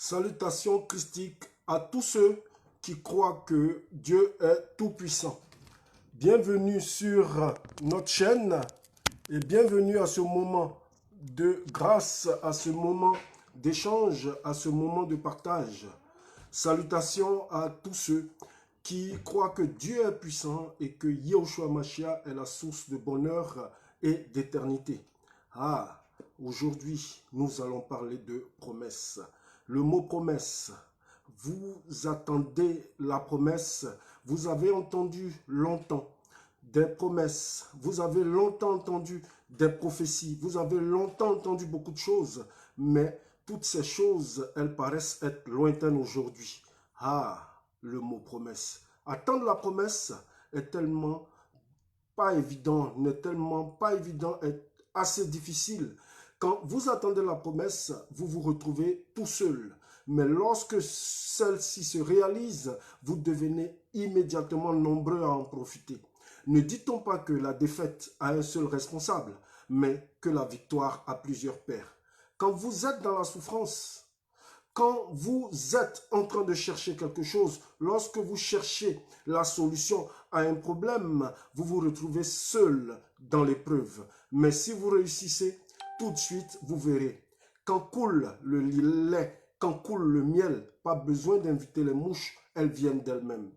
Salutations christiques à tous ceux qui croient que Dieu est tout-puissant. Bienvenue sur notre chaîne et bienvenue à ce moment de grâce, à ce moment d'échange, à ce moment de partage. Salutations à tous ceux qui croient que Dieu est puissant et que Yahushua Mashiach est la source de bonheur et d'éternité. Aujourd'hui, nous allons parler de promesse. Le mot promesse, vous attendez la promesse, vous avez entendu longtemps des promesses, vous avez longtemps entendu des prophéties, vous avez longtemps entendu beaucoup de choses, mais toutes ces choses, elles paraissent être lointaines aujourd'hui. Le mot promesse. Attendre la promesse est tellement pas évident, n'est tellement pas évident, est assez difficile. Quand vous attendez la promesse, vous vous retrouvez tout seul. Mais lorsque celle-ci se réalise, vous devenez immédiatement nombreux à en profiter. Ne dit-on pas que la défaite a un seul responsable, mais que la victoire a plusieurs pairs? Quand vous êtes dans la souffrance, quand vous êtes en train de chercher quelque chose, lorsque vous cherchez la solution à un problème, vous vous retrouvez seul dans l'épreuve. Mais si vous réussissez, tout de suite, vous verrez. Quand coule le lait, quand coule le miel, pas besoin d'inviter les mouches, elles viennent d'elles-mêmes.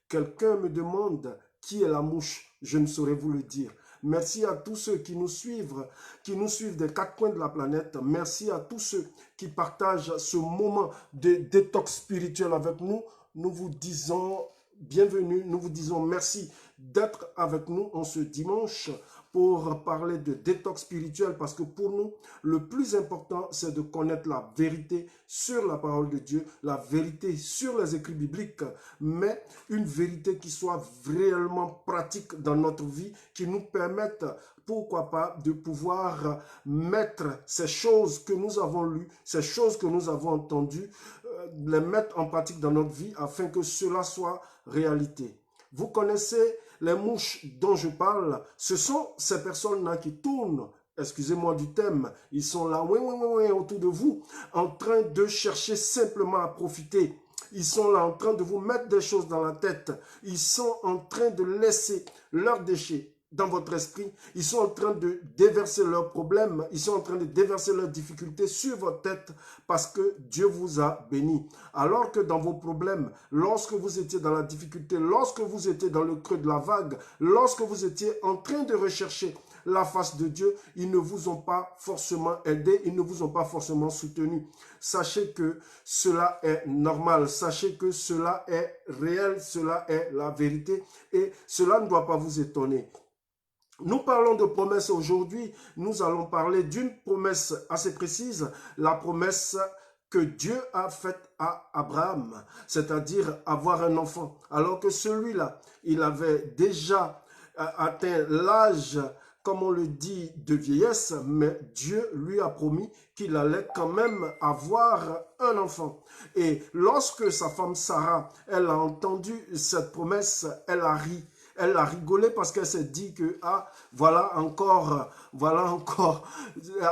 Quelqu'un me demande qui est la mouche, je ne saurais vous le dire. Merci à tous ceux qui nous suivent des quatre coins de la planète. Merci à tous ceux qui partagent ce moment de détox spirituel avec nous. Nous vous disons bienvenue, nous vous disons merci d'être avec nous en ce dimanche pour parler de détox spirituel, parce que pour nous, le plus important, c'est de connaître la vérité sur la parole de Dieu, la vérité sur les écrits bibliques, mais une vérité qui soit réellement pratique dans notre vie, qui nous permette, pourquoi pas, de pouvoir mettre ces choses que nous avons lues, ces choses que nous avons entendues, les mettre en pratique dans notre vie afin que cela soit réalité. Vous connaissez les mouches dont je parle, ce sont ces personnes-là qui tournent, excusez-moi du thème, ils sont là autour de vous, en train de chercher simplement à profiter. Ils sont là en train de vous mettre des choses dans la tête. Ils sont en train de laisser leurs déchets dans votre esprit. Ils sont en train de déverser leurs problèmes. Ils sont en train de déverser leurs difficultés sur votre tête parce que Dieu vous a béni. Alors que dans vos problèmes, lorsque vous étiez dans la difficulté, lorsque vous étiez dans le creux de la vague, lorsque vous étiez en train de rechercher la face de Dieu, ils ne vous ont pas forcément aidé, ils ne vous ont pas forcément soutenu. Sachez que cela est normal, sachez que cela est réel, cela est la vérité et cela ne doit pas vous étonner. Nous parlons de promesses aujourd'hui, nous allons parler d'une promesse assez précise, la promesse que Dieu a faite à Abraham, c'est-à-dire avoir un enfant. Alors que celui-là, il avait déjà atteint l'âge, comme on le dit, de vieillesse, mais Dieu lui a promis qu'il allait quand même avoir un enfant. Et lorsque sa femme Sarah, elle a entendu cette promesse, elle a ri. Elle a rigolé parce qu'elle s'est dit que, voilà encore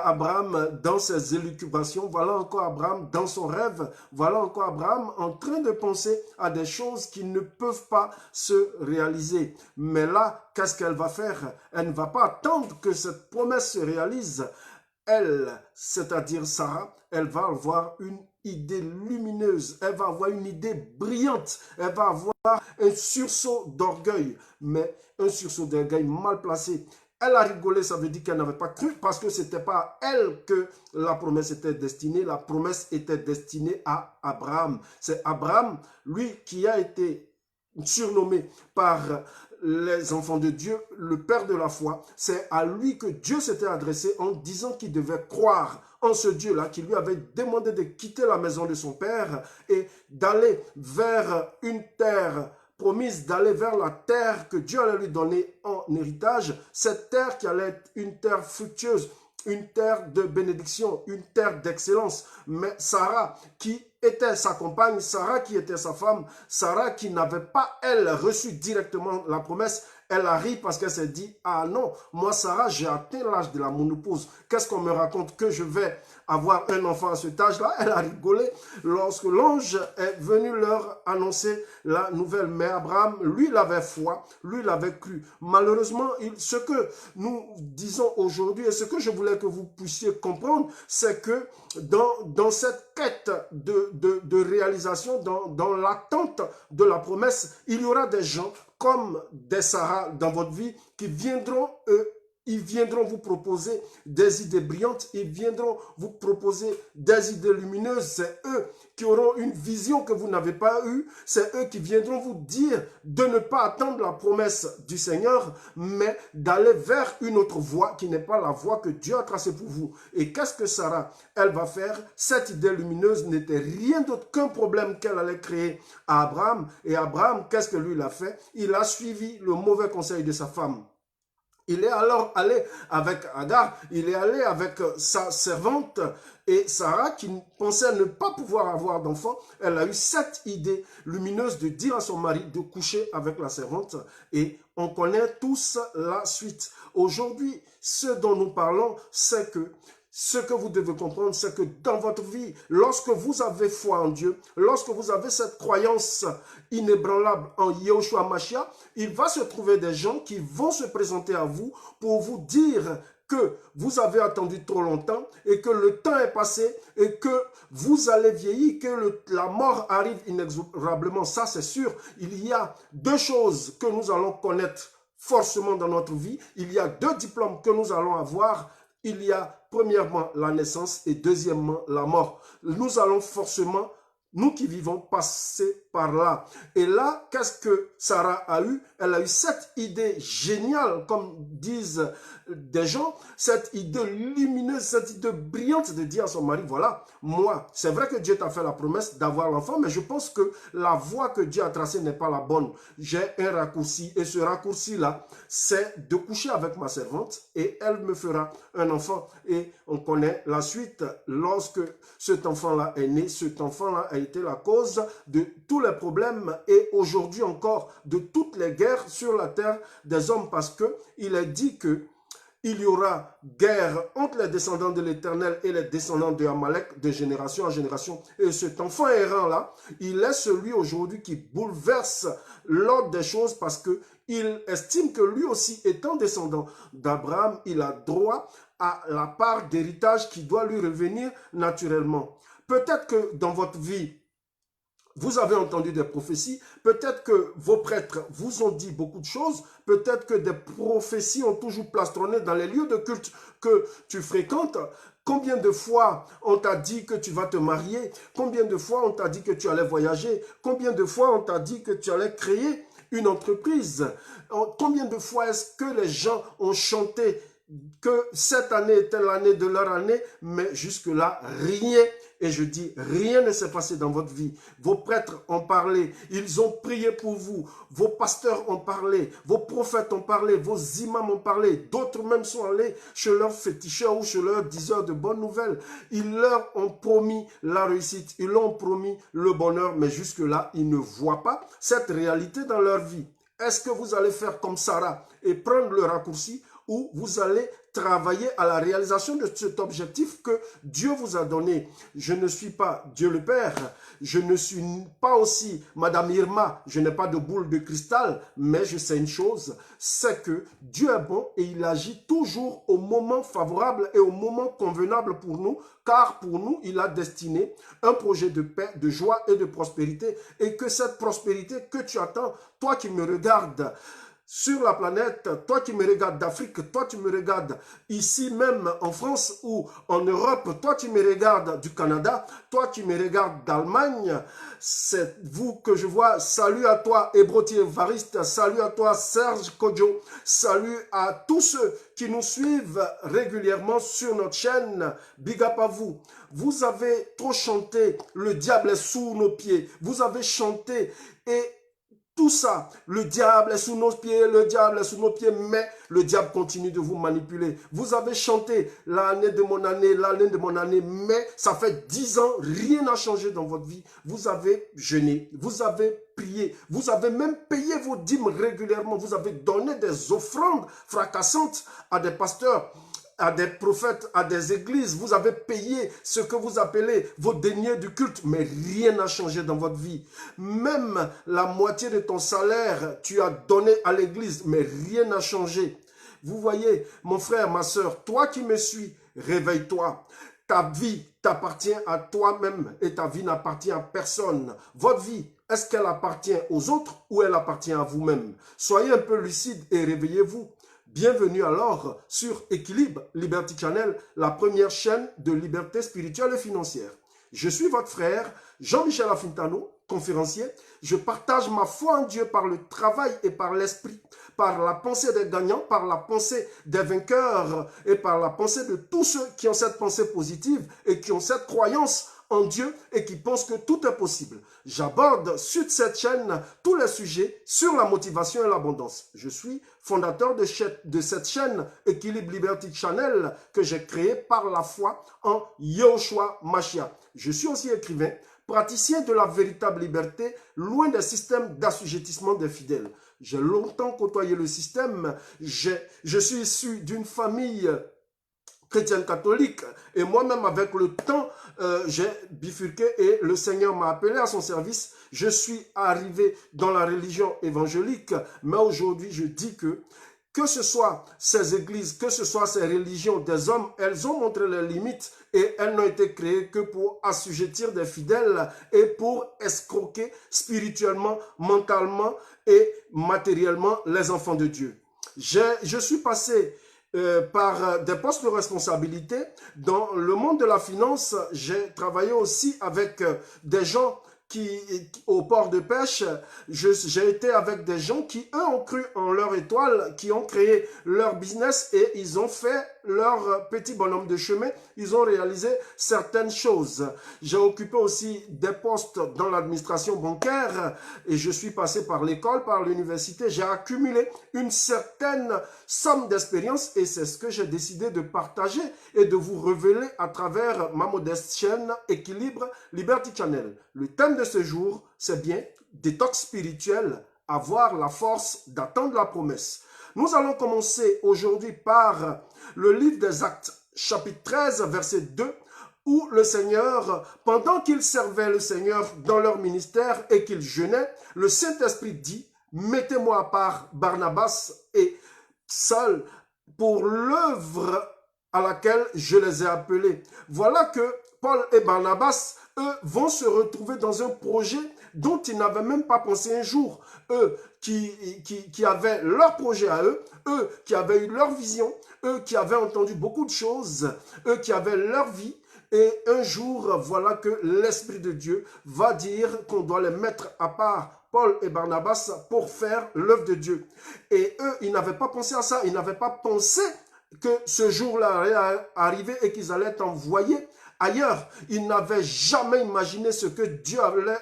Abraham dans ses élucubrations, voilà encore Abraham dans son rêve, voilà encore Abraham en train de penser à des choses qui ne peuvent pas se réaliser. Mais là, qu'est-ce qu'elle va faire? Elle ne va pas attendre que cette promesse se réalise. Elle, c'est-à-dire Sarah, elle va avoir une idée lumineuse, elle va avoir une idée brillante, elle va avoir un sursaut d'orgueil, mais un sursaut d'orgueil mal placé. Elle a rigolé, ça veut dire qu'elle n'avait pas cru parce que ce n'était pas à elle que la promesse était destinée. La promesse était destinée à Abraham. C'est Abraham, lui, qui a été surnommé par les enfants de Dieu, le père de la foi. C'est à lui que Dieu s'était adressé en disant qu'il devait croire en ce Dieu-là qui lui avait demandé de quitter la maison de son père et d'aller vers une terre promise, d'aller vers la terre que Dieu allait lui donner en héritage, cette terre qui allait être une terre fructueuse, une terre de bénédiction, une terre d'excellence. Mais Sarah, qui était sa compagne, Sarah qui était sa femme, Sarah qui n'avait pas, elle, reçu directement la promesse, Elle a ri parce qu'elle s'est dit, ah non, moi Sarah, j'ai atteint l'âge de la ménopause. Qu'est-ce qu'on me raconte que je vais avoir un enfant à cet âge-là? Elle a rigolé lorsque l'ange est venu leur annoncer la nouvelle. Mais Abraham, lui, il avait foi, lui, il avait cru. Malheureusement, ce que nous disons aujourd'hui et ce que je voulais que vous puissiez comprendre, c'est que dans cette quête de réalisation, dans l'attente de la promesse, il y aura des gens comme des Sarah dans votre vie qui viendront, ils viendront vous proposer des idées brillantes, ils viendront vous proposer des idées lumineuses. C'est eux qui auront une vision que vous n'avez pas eue. C'est eux qui viendront vous dire de ne pas attendre la promesse du Seigneur, mais d'aller vers une autre voie qui n'est pas la voie que Dieu a tracée pour vous. Et qu'est-ce que Sarah, elle va faire? Cette idée lumineuse n'était rien d'autre qu'un problème qu'elle allait créer à Abraham. Et Abraham, qu'est-ce que lui il a fait? Il a suivi le mauvais conseil de sa femme. Il est alors allé avec Agar, il est allé avec sa servante et Sarah qui pensait ne pas pouvoir avoir d'enfant. Elle a eu cette idée lumineuse de dire à son mari de coucher avec la servante et on connaît tous la suite. Aujourd'hui, ce dont nous parlons, c'est que ce que vous devez comprendre, c'est que dans votre vie, lorsque vous avez foi en Dieu, lorsque vous avez cette croyance inébranlable en Yahushua Mashiach, il va se trouver des gens qui vont se présenter à vous pour vous dire que vous avez attendu trop longtemps et que le temps est passé et que vous allez vieillir, que la mort arrive inexorablement. Ça, c'est sûr. Il y a deux choses que nous allons connaître forcément dans notre vie. Il y a deux diplômes que nous allons avoir. Il y a premièrement la naissance et deuxièmement la mort. Nous allons forcément, nous qui vivons, passer par là. Et là, qu'est-ce que Sarah a eu? Elle a eu cette idée géniale, comme disent des gens, cette idée lumineuse, cette idée brillante de dire à son mari, voilà, moi, c'est vrai que Dieu t'a fait la promesse d'avoir l'enfant, mais je pense que la voie que Dieu a tracée n'est pas la bonne. J'ai un raccourci et ce raccourci-là, c'est de coucher avec ma servante et elle me fera un enfant. Et on connaît la suite. Lorsque cet enfant-là est né, cet enfant-là a été la cause de tous les problèmes et aujourd'hui encore de toutes les guerres sur la terre des hommes parce que il est dit que il y aura guerre entre les descendants de l'Éternel et les descendants de Amalek de génération en génération. Et cet enfant errant-là, il est celui aujourd'hui qui bouleverse l'ordre des choses parce qu'il estime que lui aussi, étant descendant d'Abraham, il a droit à la part d'héritage qui doit lui revenir naturellement. Peut-être que dans votre vie, vous avez entendu des prophéties, peut-être que vos prêtres vous ont dit beaucoup de choses, peut-être que des prophéties ont toujours plastronné dans les lieux de culte que tu fréquentes. Combien de fois on t'a dit que tu vas te marier? Combien de fois on t'a dit que tu allais voyager? Combien de fois on t'a dit que tu allais créer une entreprise? Combien de fois est-ce que les gens ont chanté que cette année était l'année de leur année, mais jusque-là, rien, et je dis rien ne s'est passé dans votre vie. Vos prêtres ont parlé, ils ont prié pour vous, vos pasteurs ont parlé, vos prophètes ont parlé, vos imams ont parlé, d'autres même sont allés chez leurs féticheurs ou chez leurs diseurs de bonnes nouvelles. Ils leur ont promis la réussite, ils leur ont promis le bonheur, mais jusque-là, ils ne voient pas cette réalité dans leur vie. Est-ce que vous allez faire comme Sarah et prendre le raccourci ou vous allez travailler à la réalisation de cet objectif que Dieu vous a donné? Je ne suis pas Dieu le Père, je ne suis pas aussi Madame Irma, je n'ai pas de boule de cristal, mais je sais une chose, c'est que Dieu est bon et il agit toujours au moment favorable et au moment convenable pour nous, car pour nous, il a destiné un projet de paix, de joie et de prospérité, et que cette prospérité que tu attends, toi qui me regardes, sur la planète, toi qui me regardes d'Afrique, toi tu me regardes ici même en France ou en Europe, toi tu me regardes du Canada, toi tu me regardes d'Allemagne, c'est vous que je vois. Salut à toi Ebrotier Variste, salut à toi Serge Kodjo, salut à tous ceux qui nous suivent régulièrement sur notre chaîne, big up à vous. Vous avez trop chanté, le diable est sous nos pieds, vous avez chanté et Tout ça, le diable est sous nos pieds, le diable est sous nos pieds, mais le diable continue de vous manipuler. Vous avez chanté l'année de mon année, l'année de mon année, mais ça fait 10 ans, rien n'a changé dans votre vie. Vous avez jeûné, vous avez prié, vous avez même payé vos dîmes régulièrement, vous avez donné des offrandes fracassantes à des pasteurs, à des prophètes, à des églises, vous avez payé ce que vous appelez vos deniers du culte, mais rien n'a changé dans votre vie. Même la moitié de ton salaire, tu as donné à l'église, mais rien n'a changé. Vous voyez, mon frère, ma soeur, toi qui me suis, réveille-toi. Ta vie t'appartient à toi-même et ta vie n'appartient à personne. Votre vie, est-ce qu'elle appartient aux autres ou elle appartient à vous-même? Soyez un peu lucide et réveillez-vous. Bienvenue alors sur Équilibre Liberty Channel, la première chaîne de liberté spirituelle et financière. Je suis votre frère Jean-Michel Afintano, conférencier. Je partage ma foi en Dieu par le travail et par l'esprit, par la pensée des gagnants, par la pensée des vainqueurs et par la pensée de tous ceux qui ont cette pensée positive et qui ont cette croyance en Dieu et qui pensent que tout est possible. J'aborde sur cette chaîne tous les sujets sur la motivation et l'abondance. Je suis fondateur de cette chaîne Équilibre Liberty Channel que j'ai créée par la foi en Yahushua Mashiach. Je suis aussi écrivain, praticien de la véritable liberté, loin des systèmes d'assujettissement des fidèles. J'ai longtemps côtoyé le système. Je suis issu d'une famille chrétienne catholique et moi-même avec le temps j'ai bifurqué et le Seigneur m'a appelé à son service. Je suis arrivé dans la religion évangélique, mais aujourd'hui je dis que ce soit ces églises, que ce soit ces religions des hommes, elles ont montré les limites et elles n'ont été créées que pour assujettir des fidèles et pour escroquer spirituellement, mentalement et matériellement les enfants de Dieu. Je suis passé par des postes de responsabilité. Dans le monde de la finance, j'ai travaillé aussi avec des gens au port de pêche. J'ai été avec des gens qui, eux, ont cru en leur étoile, qui ont créé leur business et ils ont fait leur petit bonhomme de chemin. Ils ont réalisé certaines choses. J'ai occupé aussi des postes dans l'administration bancaire et je suis passé par l'école, par l'université. J'ai accumulé une certaine somme d'expérience et c'est ce que j'ai décidé de partager et de vous révéler à travers ma modeste chaîne Équilibre Liberty Channel. Le thème de ce jour, c'est bien détox spirituel, avoir la force d'attendre la promesse. Nous allons commencer aujourd'hui par le livre des Actes, chapitre 13, verset 2, où le Seigneur, pendant qu'ils servaient le Seigneur dans leur ministère et qu'ils jeûnaient, le Saint-Esprit dit, « Mettez-moi à part Barnabas et Saul pour l'œuvre à laquelle je les ai appelés. » Voilà que Paul et Barnabas, eux, vont se retrouver dans un projet dont ils n'avaient même pas pensé un jour. Eux qui avaient leur projet à eux, eux qui avaient eu leur vision, eux qui avaient entendu beaucoup de choses, eux qui avaient leur vie. Et un jour, voilà que l'Esprit de Dieu va dire qu'on doit les mettre à part, Paul et Barnabas, pour faire l'œuvre de Dieu. Et eux, ils n'avaient pas pensé à ça, ils n'avaient pas pensé que ce jour-là allait arriver et qu'ils allaient être envoyés ailleurs. Ils n'avaient jamais imaginé ce que Dieu allait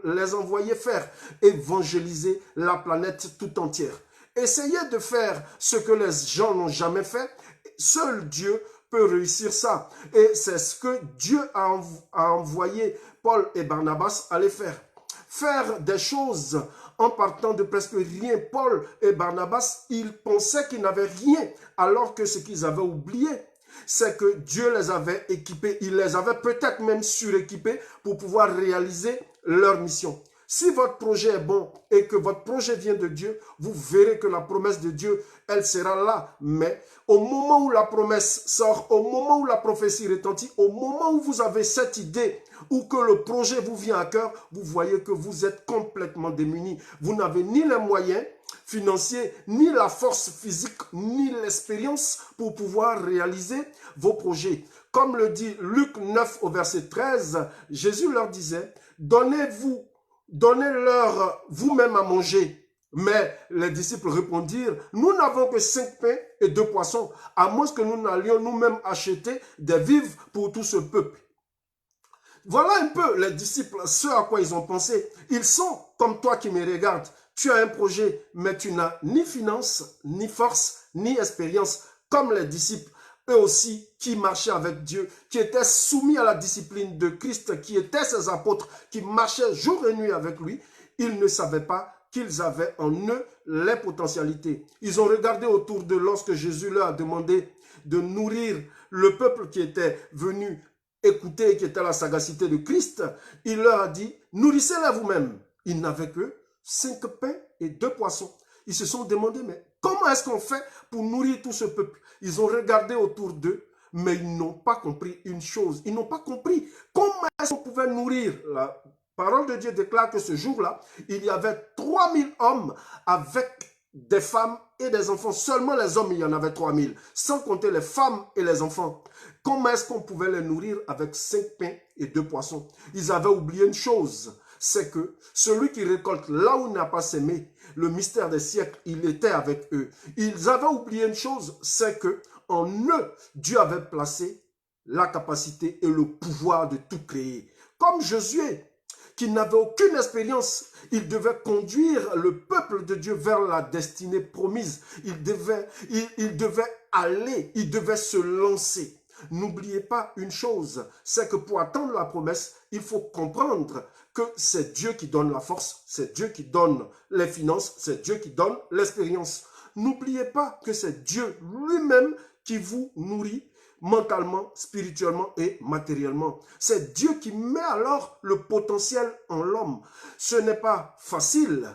les envoyer faire, évangéliser la planète tout entière. Essayez de faire ce que les gens n'ont jamais fait. Seul Dieu peut réussir ça. Et c'est ce que Dieu a envoyé Paul et Barnabas à les faire. Faire des choses en partant de presque rien. Paul et Barnabas, ils pensaient qu'ils n'avaient rien, alors que ce qu'ils avaient oublié, c'est que Dieu les avait équipés. Il les avait peut-être même suréquipés pour pouvoir réaliser leur mission. Si votre projet est bon et que votre projet vient de Dieu, vous verrez que la promesse de Dieu, elle sera là. Mais au moment où la promesse sort, au moment où la prophétie retentit, au moment où vous avez cette idée ou que le projet vous vient à cœur, vous voyez que vous êtes complètement démunis. Vous n'avez ni les moyens financiers, ni la force physique, ni l'expérience pour pouvoir réaliser vos projets. Comme le dit Luc 9 au verset 13, Jésus leur disait, donnez-leur vous-même à manger. Mais les disciples répondirent, nous n'avons que 5 pains et 2 poissons, à moins que nous n'allions nous-mêmes acheter des vivres pour tout ce peuple. Voilà un peu les disciples, ce à quoi ils ont pensé. Ils sont comme toi qui me regardes. Tu as un projet, mais tu n'as ni finance, ni force, ni expérience, comme les disciples, eux aussi, qui marchaient avec Dieu, qui étaient soumis à la discipline de Christ, qui étaient ses apôtres, qui marchaient jour et nuit avec lui. Ils ne savaient pas qu'ils avaient en eux les potentialités. Ils ont regardé autour d'eux lorsque Jésus leur a demandé de nourrir le peuple qui était venu écouter, qui était la sagacité de Christ. Il leur a dit, nourrissez-les vous-même. Ils n'avaient que 5 pains et 2 poissons. Ils se sont demandé, mais comment est-ce qu'on fait pour nourrir tout ce peuple? Ils ont regardé autour d'eux, mais ils n'ont pas compris une chose. Ils n'ont pas compris comment est-ce qu'on pouvait nourrir. La parole de Dieu déclare que ce jour-là, il y avait 3000 hommes avec des femmes et des enfants. Seulement les hommes, il y en avait 3000, sans compter les femmes et les enfants. Comment est-ce qu'on pouvait les nourrir avec 5 pains et 2 poissons? Ils avaient oublié une chose, c'est que celui qui récolte là où il n'a pas semé, le mystère des siècles, il était avec eux. Ils avaient oublié une chose, c'est que en eux, Dieu avait placé la capacité et le pouvoir de tout créer. Comme Josué, qui n'avait aucune expérience, il devait conduire le peuple de Dieu vers la destinée promise. Il devait aller, il devait se lancer. N'oubliez pas une chose, c'est que pour atteindre la promesse, il faut comprendre que c'est Dieu qui donne la force, c'est Dieu qui donne les finances, c'est Dieu qui donne l'expérience. N'oubliez pas que c'est Dieu lui-même qui vous nourrit mentalement, spirituellement et matériellement. C'est Dieu qui met alors le potentiel en l'homme. Ce n'est pas facile,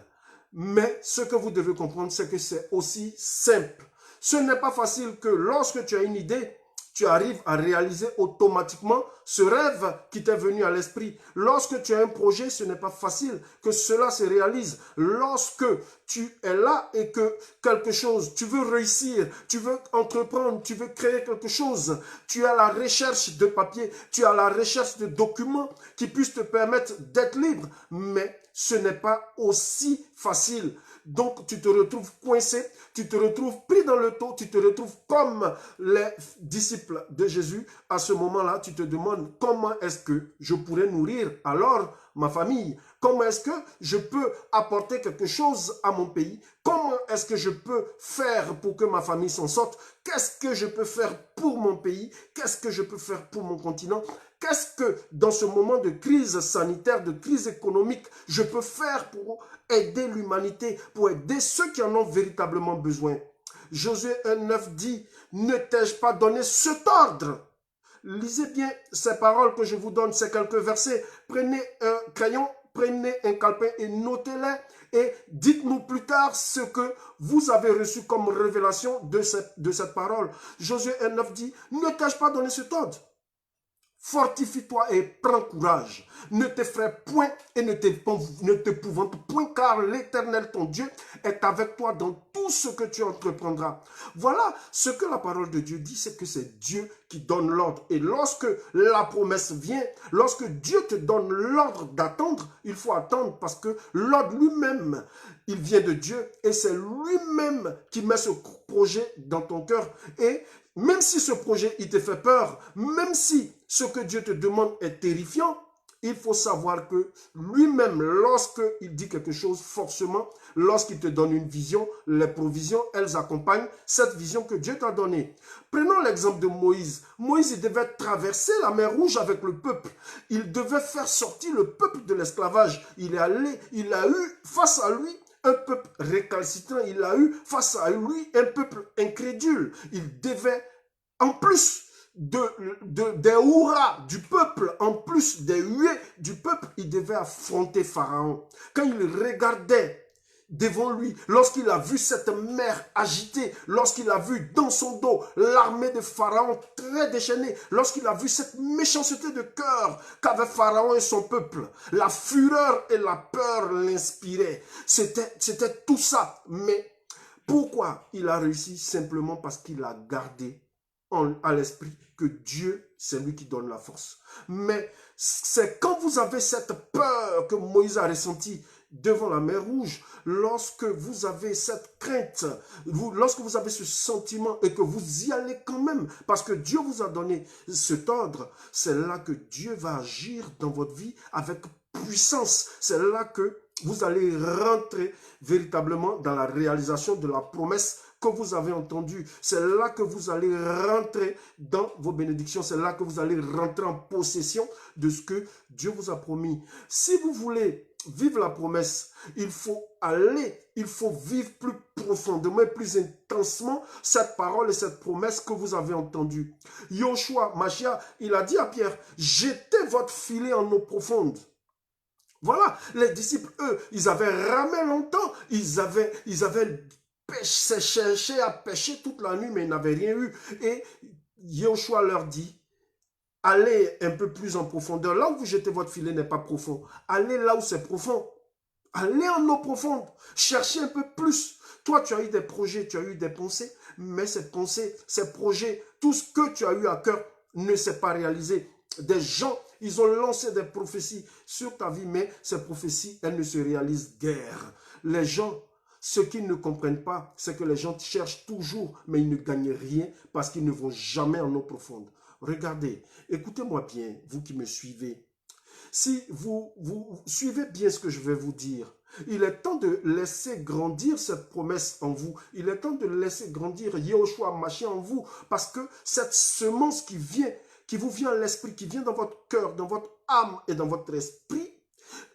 mais ce que vous devez comprendre, c'est que c'est aussi simple. Ce n'est pas facile que lorsque tu as une idée, tu arrives à réaliser automatiquement ce rêve qui t'est venu à l'esprit. Lorsque tu as un projet, ce n'est pas facile que cela se réalise. Lorsque tu es là et que quelque chose, tu veux réussir, tu veux entreprendre, tu veux créer quelque chose, tu es à la recherche de papier, tu es à la recherche de documents qui puissent te permettre d'être libre, mais ce n'est pas aussi facile. Donc, tu te retrouves coincé, tu te retrouves pris dans le taux, tu te retrouves comme les disciples de Jésus. À ce moment-là, tu te demandes comment est-ce que je pourrais nourrir alors ma famille? Comment est-ce que je peux apporter quelque chose à mon pays? Comment est-ce que je peux faire pour que ma famille s'en sorte? Qu'est-ce que je peux faire pour mon pays? Qu'est-ce que je peux faire pour mon continent? Qu'est-ce que dans ce moment de crise sanitaire, de crise économique, je peux faire pour aider l'humanité, pour aider ceux qui en ont véritablement besoin? Josué 1,9 dit, ne t'ai-je pas donné cet ordre? Lisez bien ces paroles que je vous donne, ces quelques versets. Prenez un crayon, prenez un calepin et notez-les. Et dites-nous plus tard ce que vous avez reçu comme révélation de cette parole. Josué 1,9 dit, ne t'ai-je pas donné cet ordre? Fortifie-toi et prends courage. Ne t'effraie point et ne t'épouvante point, car l'Éternel, ton Dieu, est avec toi dans tout ce que tu entreprendras. Voilà ce que la parole de Dieu dit, c'est que c'est Dieu qui donne l'ordre. Et lorsque la promesse vient, lorsque Dieu te donne l'ordre d'attendre, il faut attendre parce que l'ordre lui-même, il vient de Dieu et c'est lui-même qui met ce projet dans ton cœur. Et même si ce projet, il te fait peur, même si ce que Dieu te demande est terrifiant, il faut savoir que lui-même, lorsqu'il dit quelque chose, forcément, lorsqu'il te donne une vision, les provisions, elles accompagnent cette vision que Dieu t'a donnée. Prenons l'exemple de Moïse. Moïse, il devait traverser la mer Rouge avec le peuple. Il devait faire sortir le peuple de l'esclavage. Il a eu face à lui un peuple récalcitrant, il a eu face à lui un peuple incrédule. Il devait, en plus des hurrahs du peuple, en plus des huées du peuple, il devait affronter Pharaon. Quand il regardait devant lui, lorsqu'il a vu cette mer agitée, lorsqu'il a vu dans son dos l'armée de Pharaon très déchaînée, lorsqu'il a vu cette méchanceté de cœur qu'avait Pharaon et son peuple, la fureur et la peur l'inspiraient. C'était tout ça. Mais pourquoi il a réussi? Simplement parce qu'il a gardé à l'esprit que Dieu, c'est lui qui donne la force. Mais c'est quand vous avez cette peur que Moïse a ressentie, devant la mer Rouge, lorsque vous avez cette crainte, lorsque vous avez ce sentiment et que vous y allez quand même, parce que Dieu vous a donné cet ordre, c'est là que Dieu va agir dans votre vie avec puissance. C'est là que vous allez rentrer véritablement dans la réalisation de la promesse que vous avez entendue. C'est là que vous allez rentrer dans vos bénédictions. C'est là que vous allez rentrer en possession de ce que Dieu vous a promis. Si vous voulez vivre la promesse, il faut vivre plus profondément et plus intensement cette parole et cette promesse que vous avez entendue. Yoshua, Mashiach, il a dit à Pierre, jetez votre filet en eau profonde. Voilà, les disciples, eux, ils avaient ramé longtemps, ils avaient cherché à pêcher toute la nuit, mais ils n'avaient rien eu. Et Yoshua leur dit, allez un peu plus en profondeur. Là où vous jetez votre filet n'est pas profond. Allez là où c'est profond. Allez en eau profonde. Cherchez un peu plus. Toi, tu as eu des projets, tu as eu des pensées, mais ces pensées, ces projets, tout ce que tu as eu à cœur ne s'est pas réalisé. Des gens, ils ont lancé des prophéties sur ta vie, mais ces prophéties, elles ne se réalisent guère. Les gens, ce qu'ils ne comprennent pas, c'est que les gens cherchent toujours, mais ils ne gagnent rien parce qu'ils ne vont jamais en eau profonde. Regardez, écoutez-moi bien, vous qui me suivez. Si vous suivez bien ce que je vais vous dire, il est temps de laisser grandir cette promesse en vous. Il est temps de laisser grandir Yehoshua Mashiach en vous. Parce que cette semence qui vous vient à l'esprit, qui vient dans votre cœur, dans votre âme et dans votre esprit,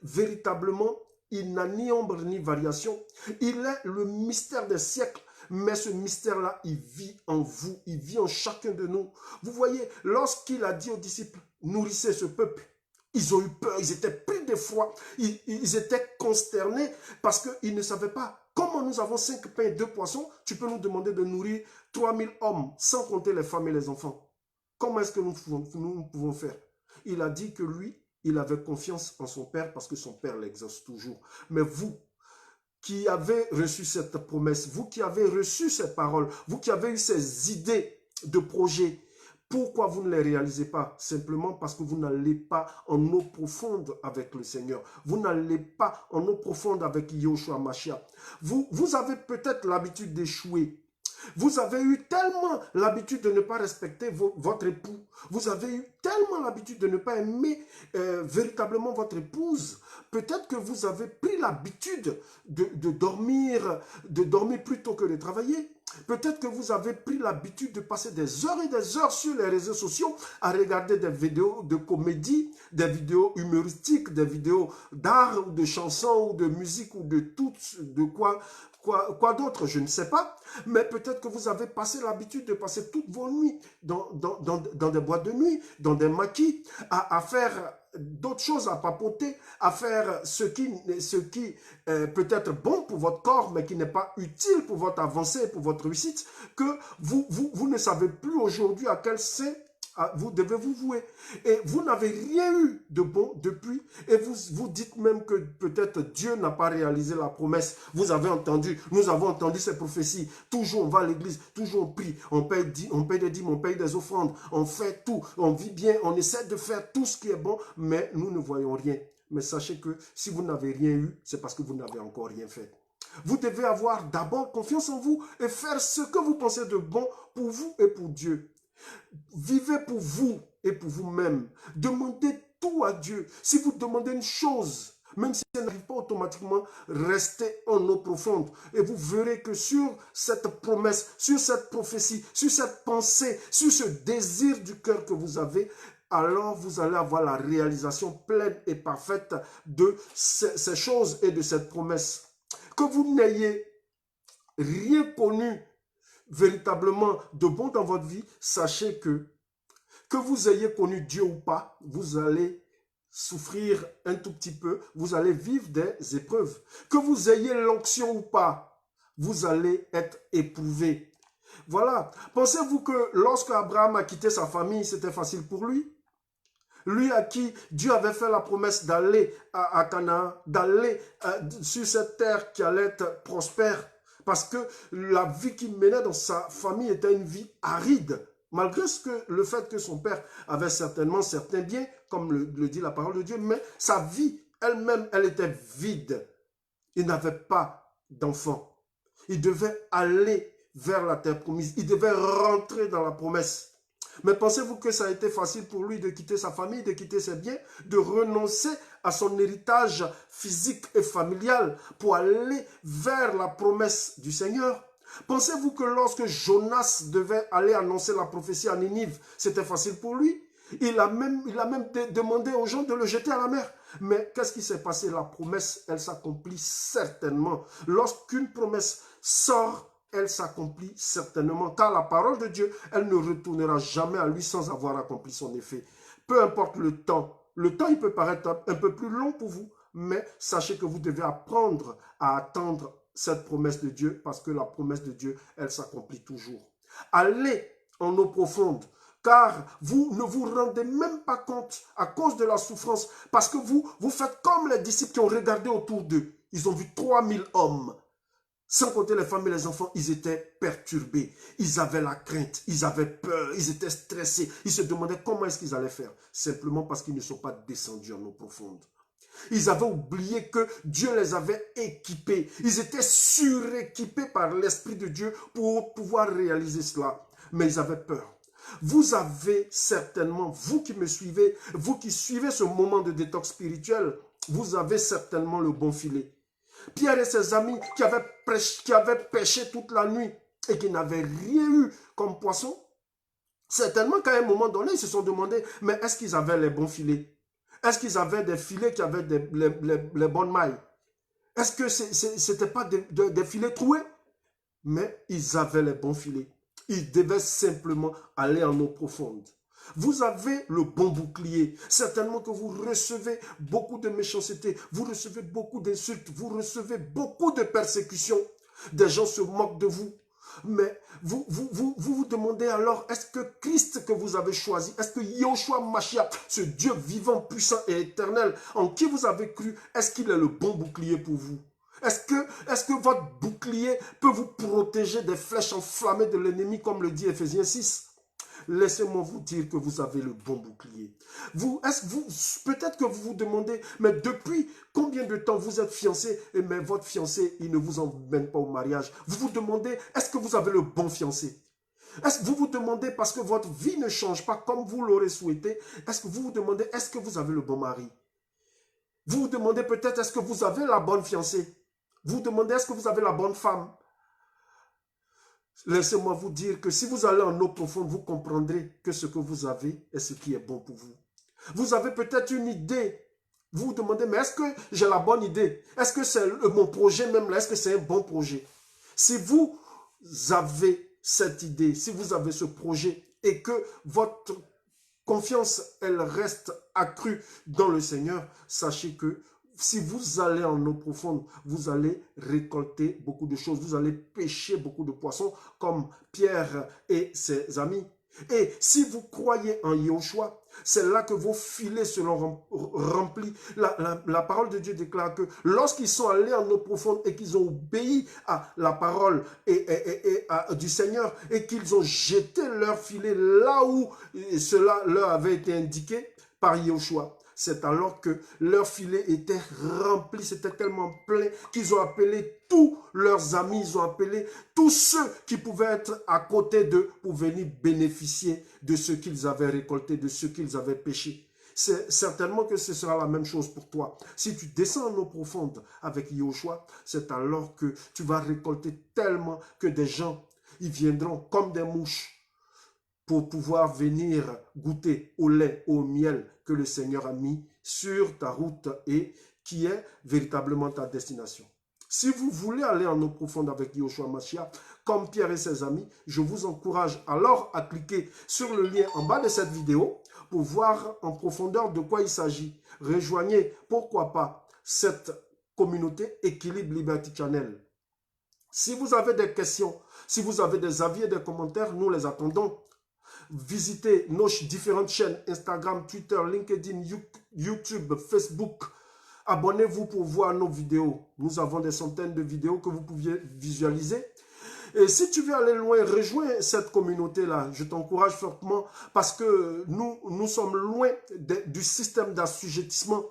véritablement, il n'a ni ombre ni variation. Il est le mystère des siècles. Mais ce mystère-là, il vit en vous, il vit en chacun de nous. Vous voyez, lorsqu'il a dit aux disciples, nourrissez ce peuple, ils ont eu peur, ils étaient pris d'effroi, ils étaient consternés parce qu'ils ne savaient pas. Comment nous avons 5 pains et 2 poissons, tu peux nous demander de nourrir 3000 hommes, sans compter les femmes et les enfants. Comment est-ce que nous pouvons faire? Il a dit que lui, il avait confiance en son Père parce que son Père l'exauce toujours. Mais vous, qui avez reçu cette promesse, vous qui avez reçu ces paroles, vous qui avez eu ces idées de projet, pourquoi vous ne les réalisez pas? Simplement parce que vous n'allez pas en eau profonde avec le Seigneur. Vous n'allez pas en eau profonde avec Yehoshua Mashiach. Vous avez peut-être l'habitude d'échouer. Vous avez eu tellement l'habitude de ne pas respecter votre époux. Vous avez eu tellement l'habitude de ne pas aimer véritablement votre épouse. Peut-être que vous avez pris l'habitude de dormir plus tôt que de travailler. Peut-être que vous avez pris l'habitude de passer des heures et des heures sur les réseaux sociaux à regarder des vidéos de comédie, des vidéos humoristiques, des vidéos d'art ou de chansons ou de musique ou de tout, de quoi d'autre, je ne sais pas. Mais peut-être que vous avez passé l'habitude de passer toutes vos nuits dans des boîtes de nuit, dans des maquis, à faire d'autres choses, à papoter, à faire ce qui peut être bon pour votre corps, mais qui n'est pas utile pour votre avancée, pour votre réussite, que vous ne savez plus aujourd'hui à quel sein vous devez vous vouer. Et vous n'avez rien eu de bon depuis. Et vous dites même que peut-être Dieu n'a pas réalisé la promesse. Vous avez entendu, nous avons entendu ces prophéties. Toujours on va à l'église, toujours on prie, on paye des dîmes, on paye des offrandes, on fait tout, on vit bien, on essaie de faire tout ce qui est bon, mais nous ne voyons rien. Mais sachez que si vous n'avez rien eu, c'est parce que vous n'avez encore rien fait. Vous devez avoir d'abord confiance en vous et faire ce que vous pensez de bon pour vous et pour Dieu. Vivez pour vous et pour vous-même. Demandez tout à Dieu. Si vous demandez une chose, même si elle n'arrive pas automatiquement, restez en eau profonde. Et vous verrez que sur cette promesse, sur cette prophétie, sur cette pensée, sur ce désir du cœur que vous avez, alors vous allez avoir la réalisation pleine et parfaite de ces choses et de cette promesse. Que vous n'ayez rien connu véritablement de bon dans votre vie, sachez que vous ayez connu Dieu ou pas, vous allez souffrir un tout petit peu, vous allez vivre des épreuves. Que vous ayez l'onction ou pas, vous allez être éprouvé. Voilà. Pensez-vous que lorsque Abraham a quitté sa famille, c'était facile pour lui? Lui à qui Dieu avait fait la promesse d'aller à Canaan, d'aller sur cette terre qui allait être prospère. Parce que la vie qu'il menait dans sa famille était une vie aride. Malgré le fait que son père avait certainement certains biens, comme le dit la parole de Dieu, mais sa vie elle-même, elle était vide. il n'avait pas d'enfant. Il devait aller vers la terre promise. Il devait rentrer dans la promesse. Mais pensez-vous que ça a été facile pour lui de quitter sa famille, de quitter ses biens, de renoncer à son héritage physique et familial pour aller vers la promesse du Seigneur? Pensez-vous que lorsque Jonas devait aller annoncer la prophétie à Ninive, c'était facile pour lui? Il a même demandé aux gens de le jeter à la mer. Mais qu'est-ce qui s'est passé? La promesse, elle s'accomplit certainement. Lorsqu'une promesse sort, elle s'accomplit certainement. Car la parole de Dieu, elle ne retournera jamais à lui sans avoir accompli son effet. Peu importe le temps. Le temps, il peut paraître un peu plus long pour vous, mais sachez que vous devez apprendre à attendre cette promesse de Dieu, parce que la promesse de Dieu, elle s'accomplit toujours. Allez en eau profonde, car vous ne vous rendez même pas compte à cause de la souffrance, parce que vous faites comme les disciples qui ont regardé autour d'eux. Ils ont vu 3000 hommes, sans compter les femmes et les enfants. Ils étaient perturbés, ils avaient la crainte, ils avaient peur, ils étaient stressés. Ils se demandaient comment est-ce qu'ils allaient faire, simplement parce qu'ils ne sont pas descendus en eau profonde. Ils avaient oublié que Dieu les avait équipés. Ils étaient suréquipés par l'Esprit de Dieu pour pouvoir réaliser cela. Mais ils avaient peur. Vous avez certainement, vous qui me suivez, vous qui suivez ce moment de détox spirituel, vous avez certainement le bon filet. Pierre et ses amis qui avaient pêché toute la nuit et qui n'avaient rien eu comme poisson, certainement qu'à un moment donné, ils se sont demandé, mais est-ce qu'ils avaient les bons filets? Est-ce qu'ils avaient des filets qui avaient les bonnes mailles? Est-ce que ce n'était pas des filets troués? Mais ils avaient les bons filets. Ils devaient simplement aller en eau profonde. Vous avez le bon bouclier. Certainement que vous recevez beaucoup de méchanceté. Vous recevez beaucoup d'insultes. Vous recevez beaucoup de persécutions. Des gens se moquent de vous. Mais vous demandez alors, est-ce que Christ que vous avez choisi, est-ce que Yahushua Mashiach, ce Dieu vivant, puissant et éternel, en qui vous avez cru, est-ce qu'il est le bon bouclier pour vous? Est-ce que votre bouclier peut vous protéger des flèches enflammées de l'ennemi, comme le dit Ephésiens 6? Laissez-moi vous dire que vous avez le bon bouclier. Peut-être que vous vous demandez, mais depuis combien de temps vous êtes fiancé, mais votre fiancé, il ne vous emmène pas au mariage. Vous vous demandez, est-ce que vous avez le bon fiancé? Est-ce que vous vous demandez, parce que votre vie ne change pas comme vous l'aurez souhaité, est-ce que vous vous demandez, est-ce que vous avez le bon mari? Vous vous demandez peut-être, est-ce que vous avez la bonne fiancée? Vous vous demandez, est-ce que vous avez la bonne femme? Laissez-moi vous dire que si vous allez en eau profonde, vous comprendrez que ce que vous avez est ce qui est bon pour vous. Vous avez peut-être une idée. Vous vous demandez, mais est-ce que j'ai la bonne idée? Est-ce que c'est mon projet même là? Est-ce que c'est un bon projet? Si vous avez cette idée, si vous avez ce projet et que votre confiance, elle reste accrue dans le Seigneur, sachez que si vous allez en eau profonde, vous allez récolter beaucoup de choses. Vous allez pêcher beaucoup de poissons comme Pierre et ses amis. Et si vous croyez en Yahushua, c'est là que vos filets seront remplis. La parole de Dieu déclare que lorsqu'ils sont allés en eau profonde et qu'ils ont obéi à la parole du Seigneur et qu'ils ont jeté leur filet là où cela leur avait été indiqué par Yahushua, c'est alors que leur filet était rempli, c'était tellement plein qu'ils ont appelé tous leurs amis, ils ont appelé tous ceux qui pouvaient être à côté d'eux pour venir bénéficier de ce qu'ils avaient récolté, de ce qu'ils avaient pêché. C'est certainement que ce sera la même chose pour toi. Si tu descends en eau profonde avec Yahushua, c'est alors que tu vas récolter tellement que des gens, ils viendront comme des mouches pour pouvoir venir goûter au lait, au miel que le Seigneur a mis sur ta route et qui est véritablement ta destination. Si vous voulez aller en eau profonde avec Yahushua Mashiach, comme Pierre et ses amis, je vous encourage alors à cliquer sur le lien en bas de cette vidéo pour voir en profondeur de quoi il s'agit. Rejoignez, pourquoi pas, cette communauté Équilibre Liberty Channel. Si vous avez des questions, si vous avez des avis et des commentaires, nous les attendons. Visitez nos différentes chaînes Instagram, Twitter, LinkedIn, YouTube, Facebook. Abonnez-vous pour voir nos vidéos. Nous avons des centaines de vidéos que vous pouviez visualiser. Et si tu veux aller loin, rejoins cette communauté-là. Je t'encourage fortement parce que nous sommes loin du système d'assujettissement.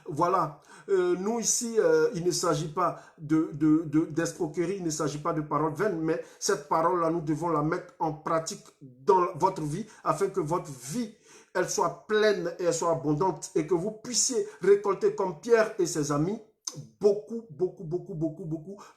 Voilà. Nous ici, il ne s'agit pas d'escroquerie, il ne s'agit pas de paroles vaines, mais cette parole-là, nous devons la mettre en pratique dans votre vie afin que votre vie, elle soit pleine et elle soit abondante et que vous puissiez récolter comme Pierre et ses amis beaucoup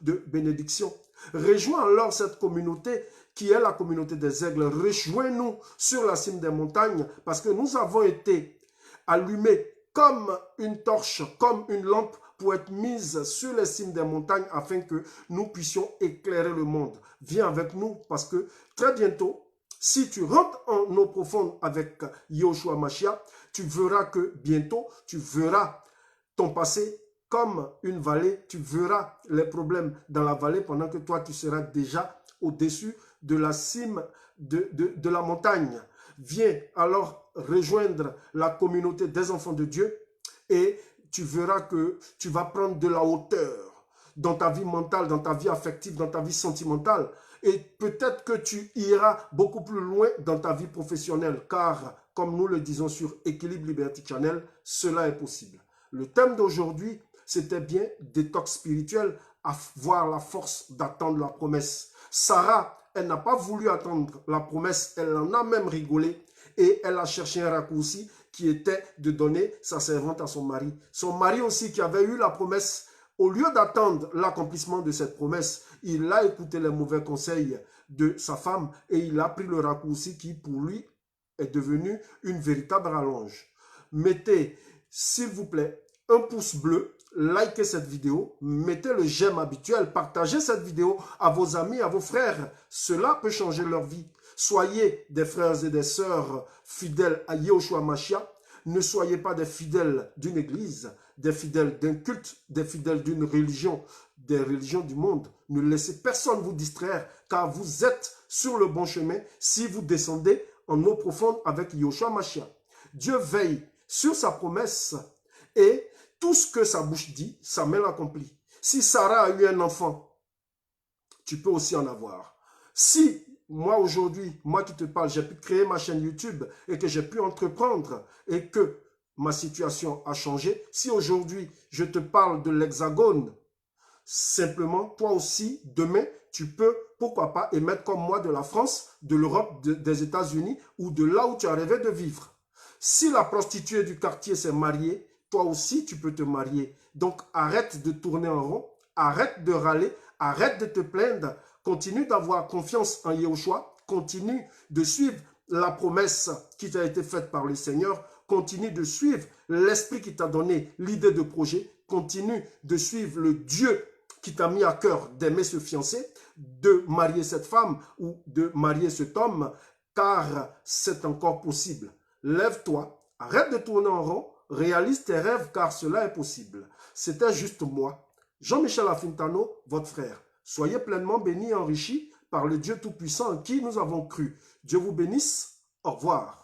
de bénédictions. Rejoins alors cette communauté qui est la communauté des aigles. Rejoins-nous sur la cime des montagnes parce que nous avons été allumés comme une torche, comme une lampe pour être mise sur les cimes des montagnes afin que nous puissions éclairer le monde. Viens avec nous parce que très bientôt, si tu rentres en eau profonde avec Yahushua Mashiach, tu verras que bientôt, tu verras ton passé comme une vallée, tu verras les problèmes dans la vallée pendant que toi, tu seras déjà au-dessus de la cime de la montagne. Viens alors rejoindre la communauté des enfants de Dieu et tu verras que tu vas prendre de la hauteur dans ta vie mentale, dans ta vie affective, dans ta vie sentimentale. Et peut-être que tu iras beaucoup plus loin dans ta vie professionnelle, car comme nous le disons sur Équilibre Liberty Channel, cela est possible. Le thème d'aujourd'hui, c'était bien détox spirituel, avoir la force d'attendre la promesse. Sarah, elle n'a pas voulu attendre la promesse, elle en a même rigolé et elle a cherché un raccourci qui était de donner sa servante à son mari. Son mari aussi qui avait eu la promesse, au lieu d'attendre l'accomplissement de cette promesse, il a écouté les mauvais conseils de sa femme et il a pris le raccourci qui pour lui est devenu une véritable rallonge. Mettez, s'il vous plaît, un pouce bleu, likez cette vidéo, mettez le j'aime habituel, partagez cette vidéo à vos amis, à vos frères. Cela peut changer leur vie. Soyez des frères et des sœurs fidèles à Yahushua Mashiach. Ne soyez pas des fidèles d'une église, des fidèles d'un culte, des fidèles d'une religion, des religions du monde. Ne laissez personne vous distraire, car vous êtes sur le bon chemin si vous descendez en eau profonde avec Yahushua Mashiach. Dieu veille sur sa promesse et tout ce que sa bouche dit, sa main l'accomplit. Si Sarah a eu un enfant, tu peux aussi en avoir. Si moi aujourd'hui, moi qui te parle, j'ai pu créer ma chaîne YouTube et que j'ai pu entreprendre et que ma situation a changé, si aujourd'hui je te parle de l'Hexagone, simplement, toi aussi, demain, tu peux, pourquoi pas, émettre comme moi de la France, de l'Europe, des États-Unis ou de là où tu as rêvé de vivre. Si la prostituée du quartier s'est mariée, toi aussi, tu peux te marier. Donc, arrête de tourner en rond, arrête de râler, arrête de te plaindre, continue d'avoir confiance en Yahushua, continue de suivre la promesse qui t'a été faite par le Seigneur, continue de suivre l'esprit qui t'a donné l'idée de projet, continue de suivre le Dieu qui t'a mis à cœur d'aimer se fiancer, de marier cette femme ou de marier cet homme, car c'est encore possible. Lève-toi, arrête de tourner en rond, réalise tes rêves car cela est possible. C'était juste moi, Jean-Michel Afintano, votre frère. Soyez pleinement bénis et enrichis par le Dieu Tout-Puissant en qui nous avons cru. Dieu vous bénisse. Au revoir.